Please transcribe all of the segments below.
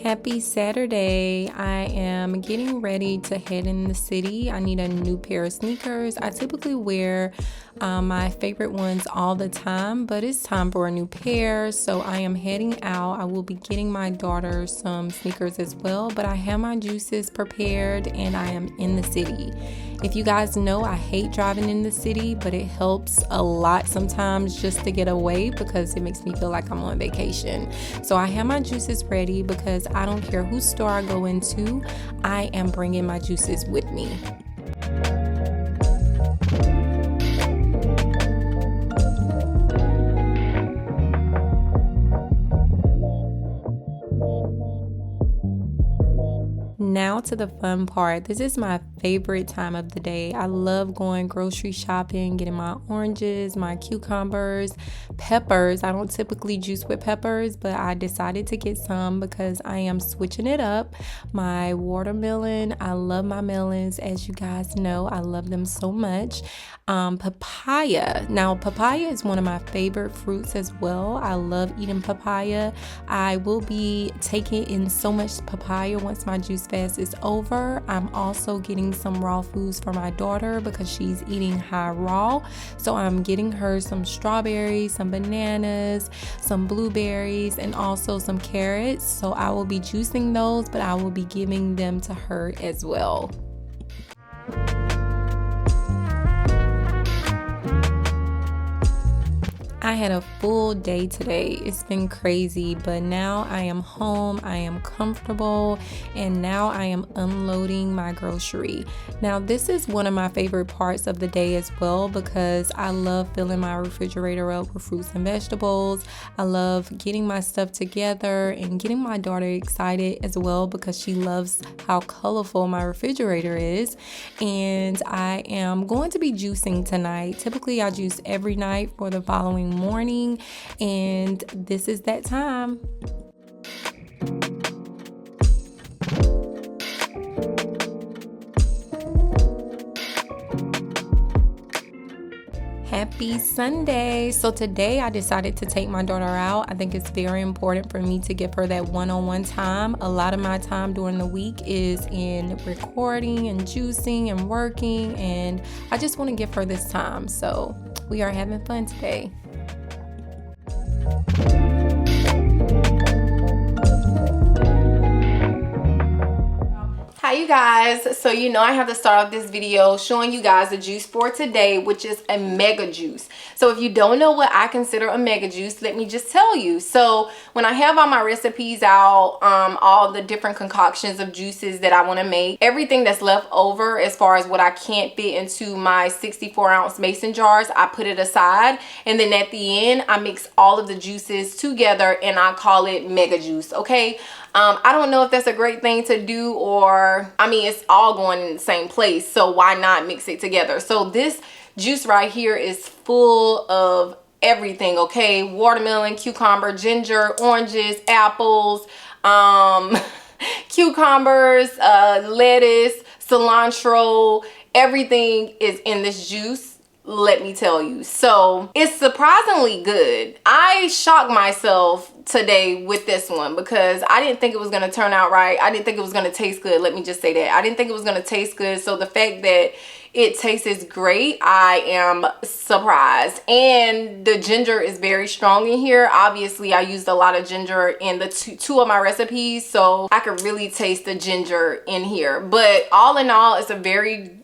Happy Saturday. I am getting ready to head in the city. I need a new pair of sneakers. I typically wear my favorite ones all the time, but it's time for a new pair. So I am heading out. I will be getting my daughter some sneakers as well, but I have my juices prepared and I am in the city. If you guys know, I hate driving in the city, but it helps a lot sometimes just to get away because it makes me feel like I'm on vacation. So I have my juices ready because I don't care whose store I go into, I am bringing my juices with me. Now to the fun part. This is my favorite time of the day. I love going grocery shopping, getting my oranges, my cucumbers, peppers. I don't typically juice with peppers, but I decided to get some because I am switching it up. My watermelon, I love my melons. As you guys know, I love them so much. Papaya. Now, papaya is one of my favorite fruits as well. I love eating papaya. I will be taking in so much papaya once my juice fast is over. I'm also getting some raw foods for my daughter because she's eating high raw. So I'm getting her some strawberries, some bananas, some blueberries, and also some carrots. So I will be juicing those, but I will be giving them to her as well. I had a full day today. It's been crazy, but now I am home, I am comfortable, and now I am unloading my grocery. Now, this is one of my favorite parts of the day as well because I love filling my refrigerator up with fruits and vegetables. I love getting my stuff together and getting my daughter excited as well because she loves how colorful my refrigerator is. And I am going to be juicing tonight. Typically, I juice every night for the following morning, and this is that time. Happy Sunday. So today I decided to take my daughter out. I think it's very important for me to give her that one-on-one time. A lot of my time during the week is in recording and juicing and working, and I just want to give her this time. So we are having fun today. Hi you guys, so you know I have to start off this video showing you guys the juice for today, which is a mega juice. So if you don't know what I consider a mega juice, let me just tell you. So when I have all my recipes out, all the different concoctions of juices that I want to make, everything that's left over as far as what I can't fit into my 64-ounce mason jars, I put it aside, and then at the end I mix all of the juices together and I call it mega juice. Okay, I don't know if that's a great thing to do, or I mean, it's all going in the same place, so why not mix it together? So this juice right here is full of everything. Okay, watermelon, cucumber, ginger, oranges, apples, cucumbers, lettuce, cilantro, everything is in this juice. Let me tell you. So it's surprisingly good. I shocked myself today with this one because I didn't think it was going to turn out right. I didn't think it was going to taste good. Let me just say that. I didn't think it was going to taste good. So the fact that it tastes great, I am surprised. And the ginger is very strong in here. Obviously, I used a lot of ginger in the two of my recipes, so I could really taste the ginger in here. But all in all, it's a very,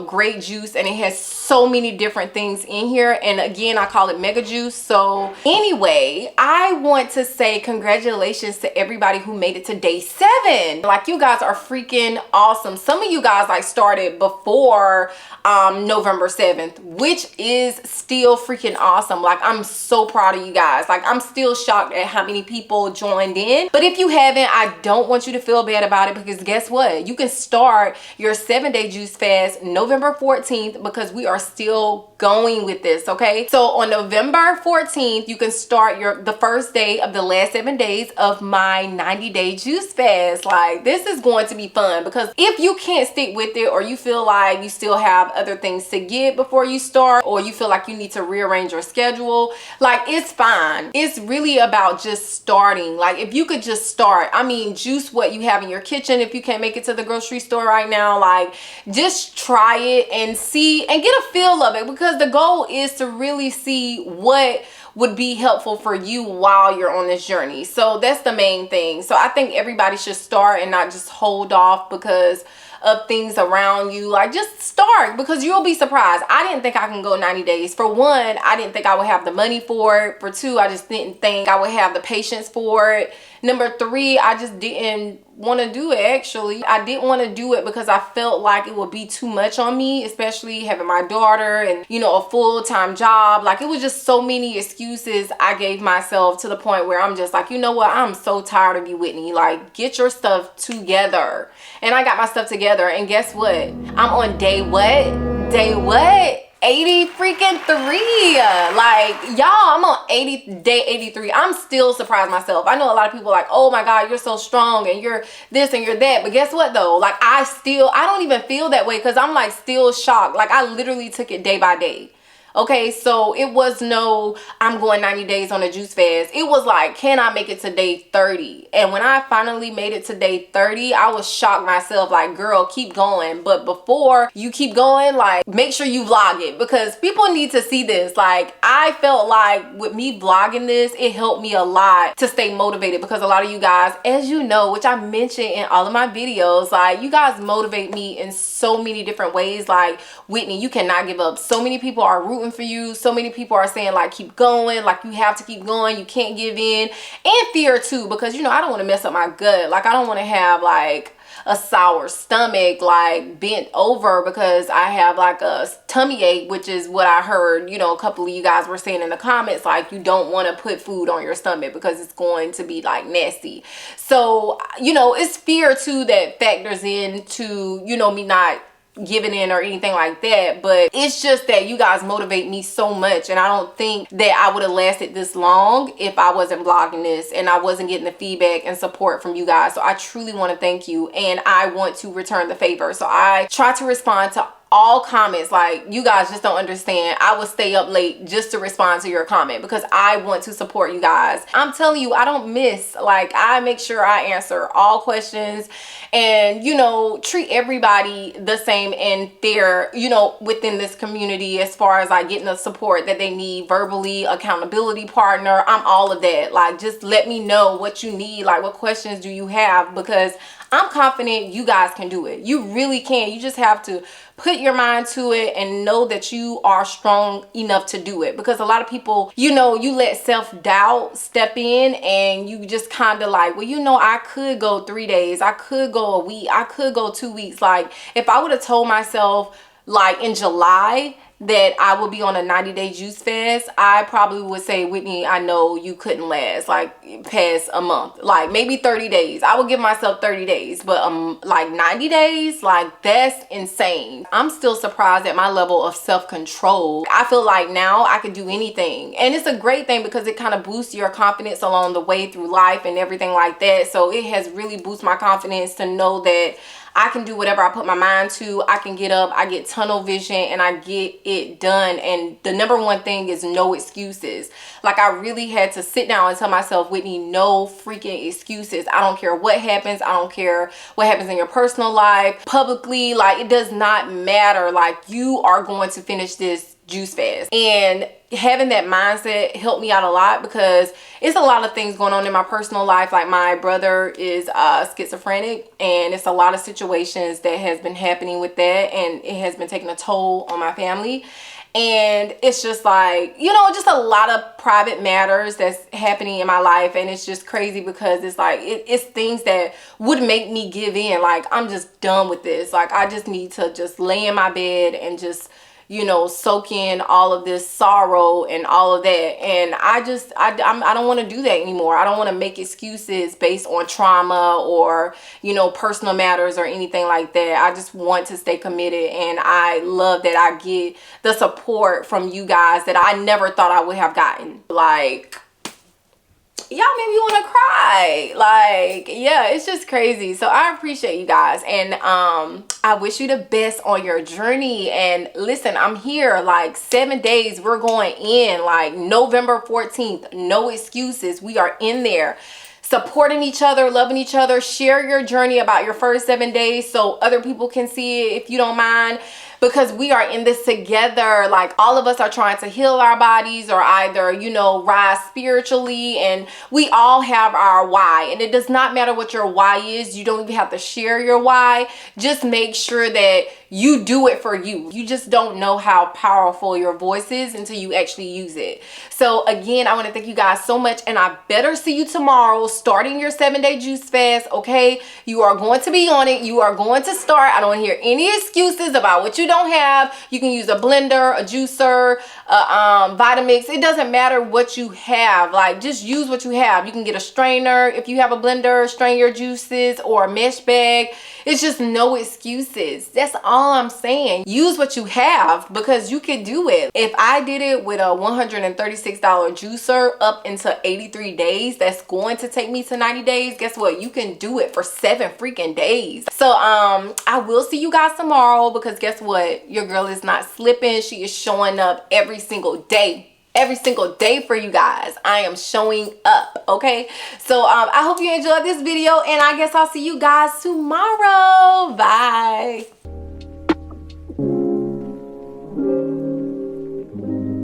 great juice, and it has so many different things in here. And again, I call it mega juice. So anyway, I want to say congratulations to everybody who made it to day 7. Like, you guys are freaking awesome. Some of you guys started before November 7th, which is still freaking awesome. Like, I'm so proud of you guys. Like, I'm still shocked at how many people joined in. But if you haven't, I don't want you to feel bad about it, because guess what? You can start your 7-day juice fast November 14th because we are still going with this. Okay, so on November 14th you can start the first day of the last 7 days of my 90-day juice fast. Like, this is going to be fun, because if you can't stick with it, or you feel like you still have other things to get before you start, or you feel like you need to rearrange your schedule, like it's fine. It's really about just starting. Like if you could just start, I mean, juice what you have in your kitchen. If you can't make it to the grocery store right now, like just try it and see and get a feel of it, because the goal is to really see what would be helpful for you while you're on this journey. So that's the main thing. So I think everybody should start and not just hold off because of things around you. Like just start, because you'll be surprised. I didn't think I can go 90 days. For one, I didn't think I would have the money for it. For two, I just didn't think I would have the patience for it. Number three, I just didn't want to do it. Actually, I didn't want to do it because I felt like it would be too much on me, especially having my daughter and, you know, a full-time job. Like it was just so many excuses I gave myself, to the point where I'm just like, you know what, I'm so tired of you, Whitney. Like get your stuff together. And I got my stuff together, and guess what? I'm on day what? Day what? 80 freaking 3. Like y'all, I'm on day 83. I'm still surprised myself. I know a lot of people are like, oh my god, you're so strong and you're this and you're that, but guess what though? Like I don't even feel that way, because I'm like still shocked. Like I literally took it day by day. Okay, so it was no, I'm going 90 days on a juice fast. It was like, can I make it to day 30? And when I finally made it to day 30, I was shocked myself. Like, girl, keep going. But before you keep going, like, make sure you vlog it, because people need to see this. Like, I felt like with me vlogging this, it helped me a lot to stay motivated, because a lot of you guys, as you know, which I mentioned in all of my videos, like, you guys motivate me in so many different ways. Like, Whitney, you cannot give up. So many people are rooting for you. So many people are saying like keep going, like you have to keep going, you can't give in. And fear too, because you know I don't want to mess up my gut. Like I don't want to have like a sour stomach, like bent over because I have like a tummy ache, which is what I heard, you know, a couple of you guys were saying in the comments, like you don't want to put food on your stomach because it's going to be like nasty. So, you know, it's fear too that factors into, you know, me not giving in or anything like that. But it's just that you guys motivate me so much, and I don't think that I would have lasted this long if I wasn't vlogging this and I wasn't getting the feedback and support from you guys. So I truly want to thank you, and I want to return the favor. So I try to respond to all comments. Like, you guys just don't understand. I will stay up late just to respond to your comment because I want to support you guys. I'm telling you, I don't miss. Like, I make sure I answer all questions and, you know, treat everybody the same and fair, you know, within this community, as far as like getting the support that they need verbally, accountability partner. I'm all of that. Like, just let me know what you need. Like, what questions do you have? Because I'm confident you guys can do it. You really can. You just have to put your mind to it and know that you are strong enough to do it. Because a lot of people, you know, you let self-doubt step in and you just kind of like, well, you know, I could go 3 days. I could go a week. I could go 2 weeks. Like, if I would have told myself like in July that I would be on a 90-day juice fast, I probably would say, Whitney, I know you couldn't last like past a month, like maybe 30 days. I would give myself 30 days, but like 90 days, like that's insane. I'm still surprised at my level of self-control. I feel like now I could do anything, and it's a great thing because it kind of boosts your confidence along the way through life and everything like that. So it has really boosted my confidence to know that I can do whatever I put my mind to. I can get up, I get tunnel vision, and I get it done. And the number one thing is no excuses. Like, I really had to sit down and tell myself, Whitney, no freaking excuses. I don't care what happens. I don't care what happens in your personal life, publicly. Like, it does not matter. Like, you are going to finish this juice fast. And having that mindset helped me out a lot because it's a lot of things going on in my personal life. Like, my brother is schizophrenic, and it's a lot of situations that has been happening with that, and it has been taking a toll on my family. And it's just like, you know, just a lot of private matters that's happening in my life. And it's just crazy because it's like, it's things that would make me give in. Like, I'm just done with this. Like, I just need to just lay in my bed and just, you know, soak in all of this sorrow and all of that. And I don't want to do that anymore. I don't want to make excuses based on trauma or, you know, personal matters or anything like that. I just want to stay committed, and I love that I get the support from you guys that I never thought I would have gotten. Like, y'all make me want to cry. Like, yeah, it's just crazy. So I appreciate you guys, and I wish you the best on your journey. And listen, I'm here like 7 days. We're going in like November 14th. No excuses. We are in there supporting each other, loving each other. Share your journey about your first 7 days so other people can see it, if you don't mind, because we are in this together. Like, all of us are trying to heal our bodies, or either, you know, rise spiritually, and we all have our why. And it does not matter what your why is. You don't even have to share your why. Just make sure that you do it for you. You just don't know how powerful your voice is until you actually use it. So again, I want to thank you guys so much, and I better see you tomorrow starting your 7-day juice fast. Okay, you are going to be on it. You are going to start. I don't want to hear any excuses about what you don't have. You can use a blender, a juicer, Vitamix. It doesn't matter what you have. Like, just use what you have. You can get a strainer if you have a blender, strain your juices, or a mesh bag. It's just no excuses. That's all I'm saying. Use what you have, because you can do it. If I did it with a $136 juicer up into 83 days, that's going to take me to 90 days. Guess what? You can do it for 7 freaking days. So I will see you guys tomorrow, because guess what? Your girl is not slipping. She is showing up every single day. Every single day for you guys. I am showing up. Okay, so I hope you enjoyed this video, and I guess I'll see you guys tomorrow. Bye.